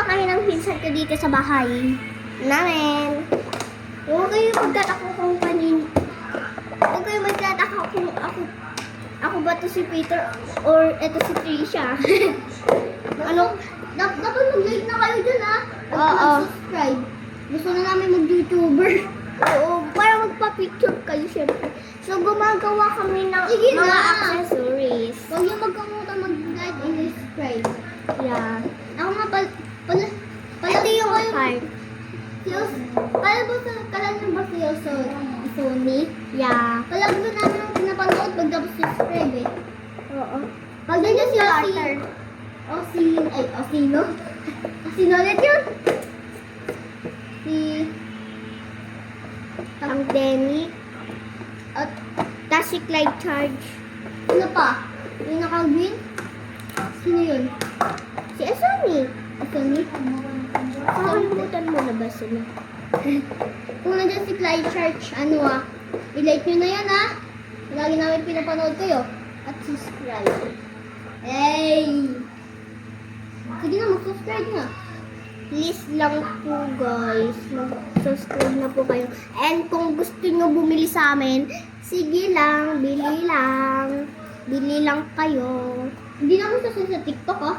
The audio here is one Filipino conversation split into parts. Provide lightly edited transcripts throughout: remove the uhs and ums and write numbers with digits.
lang kami ng pinsan ko dito sa bahay namin. Huwag kayo magtataka kung kanin. Huwag kayo magtataka kung ako ba to si Peter or eto si Trisha. Ano? Dapat mag-like na kayo dyan ha. Oo. Subscribe. Gusto na namin mag-YouTuber. Oo, para magpa-picture kayo syempre. So gumagawa kami ng Sige mga na. accessories. Huwag niyo magkamutan mag-like and subscribe. Yeah. Ako nga Ito yung part. Kala niyo ba siya Sony? Yeah. Palagi ko namin ang pinapanood pag dapat subscribe eh. Oo. Pag nandiyan si Starter. Sino? Sino ulit yun? Si... Ang Demi. At Tapos si Clyde Charge. ano pa? Yung naka-green? Sino yun? Si Asami. Sony? Nakalimutan mo na ba sila? Kung nandiyan si Clyde Church, i-like nyo na yan ha. Lagi namin pinapanood kayo. At subscribe. Hey! Sige na, mag-subscribe na. Please lang po guys, mag-subscribe na po kayo. And kung gusto nyo bumili sa amin, sige lang, bili lang. Bili lang kayo. Hindi na ako sa TikTok ha.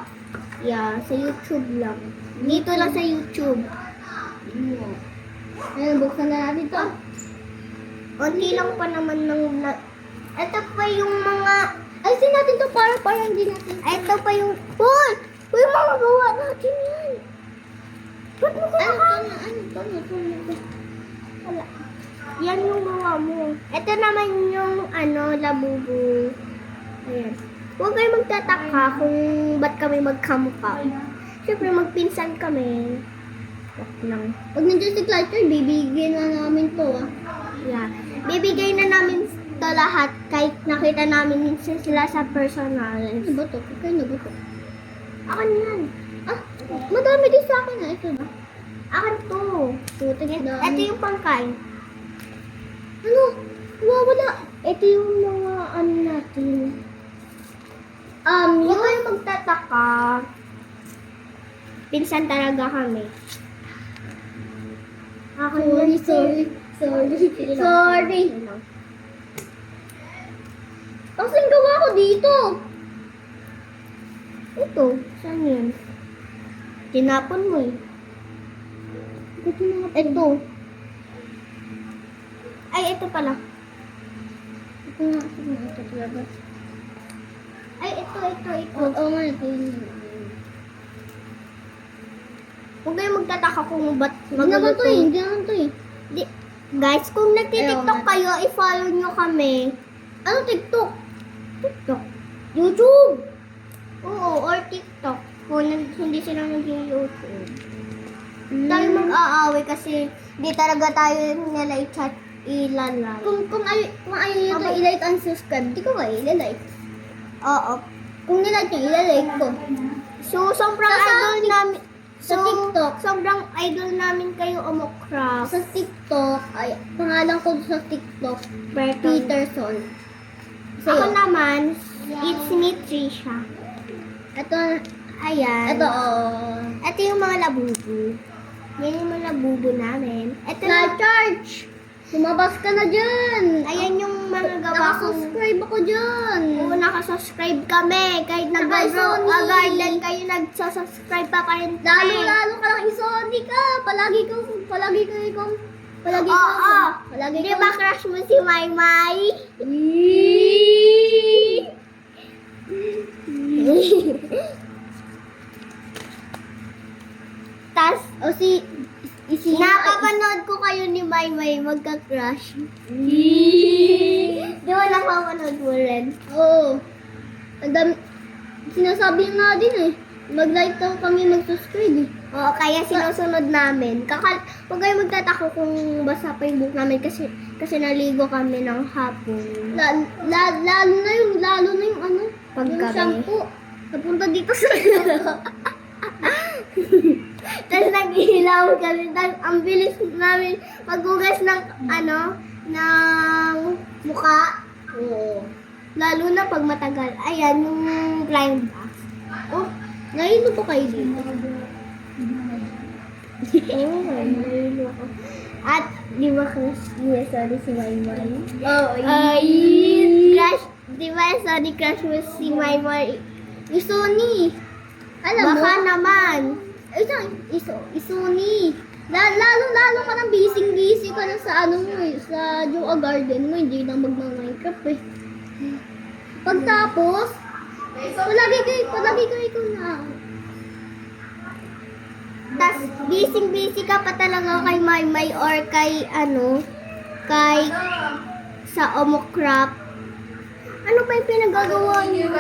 Yeah, sa YouTube lang. Dito lang sa YouTube. Ayun, buksan na natin to. Unti lang pa naman ng... Ito pa yung mga... Alisin natin to para hindi natin. Ito pa yung... Hoy! Uy, mga gawa natin yan. Ba't mo kinakain? Wala. Yan yung gawa mo. Ito naman yung labubu. Ayan. Huwag kayo magtataka kung ba't kami magkamukha. Siyempre, magpinsan kami. Wag lang. Pag nandiyan si Clyde, bibigyan na namin to ah. Yeah. Bibigay na namin to lahat kahit nakita namin minsan sila sa personal. Ano ba to? Kaya na ba to? Akin yan. Madami din sa akin ah. Ito ba? Akin to. Tingnan. Ito yung pangkain. Ano? Wala. Ito yung mga natin. Huwag Yung... kayong magtataka. Pinsan talaga kami. Akin yan, Sorry. Kasing gawa ko dito. Ito, saan yan? Tinapon mo eh. Ito. Ay, ito pala. Ito nga. Ito talaga. Ay, ito. Oo nga. Ito yun. Huwag kayong magtataka kung ba't Hindi naman to eh. Hindi naman to eh. Guys, kung nagtitiktok Ayaw, kayo, i-follow nyo kami. Ano TikTok? TikTok. YouTube! Oo, or TikTok. Kung hindi sila nag-YouTube. Tayo mag-aaway kasi di talaga tayo nila i-chat ilalay. Kung ayaw nyo to i-like and subscribe, di ko kayo i-like. Oo. Kung nilike nyo, i-like ko. So, sobrang Sa idol namin. sa TikTok. Sobrang idol namin kayo, Omocraft. Sa TikTok, ay, pangalan ko sa TikTok, Peterson. Ako naman, it's me, Trisha. Ito, Ayan. ito, oh. Ito yung mga labubu. Yan yung mga labubu namin. Ito Na charge! Lumabas ka na dyan! Ayan yung mga gawa kong... Nakasubscribe ako dyan! Oo, nakasubscribe kami. Kahit nag-grow Sony. a garden kayo, nagsasubscribe pa rin. Lalo ka lang isoni ka! Palagi ka. Oo. Di ba crush mo si Maymay? Tas, napapanood ko kayo ni Maymay magka-crush. Di ba napapanood mo rin? Oo. Ang dami, sinasabi nga din eh. Mag-like daw kami, mag-subscribe eh. Oo, kaya sinusunod namin. Huwag kayo magtataka kung basa pa yung book namin kasi naligo kami ng hapon. Lalo na yung Paggabi. yung shampoo. Napunta dito sa Tapos nag-ilaw kami. Tapos ang bilis namin maghugas ng ng mukha. Oo. Lalo na pag matagal. Ayan, yung blind box. Oh, ngayon po kayo dito. Di ba crush niya sorry si Maymay? Oh, Ay, crush, di ba sorry crush mo si Maymay? Yung Sony. Alam mo? Baka naman. Isuni. Lalo ka nang busy ka na sa ano mo eh, sa Joa Garden mo, hindi na magma-Minecraft eh. Pagtapos, palagi kayo ikaw na. Tas, busy ka pa talaga kay Maymay or kay kay sa Omocraft. Ano pa yung pinagagawa niyo?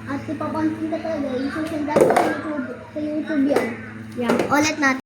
At ipapansin ka talaga, isusend sa YouTube yan. Yan, ulit natin.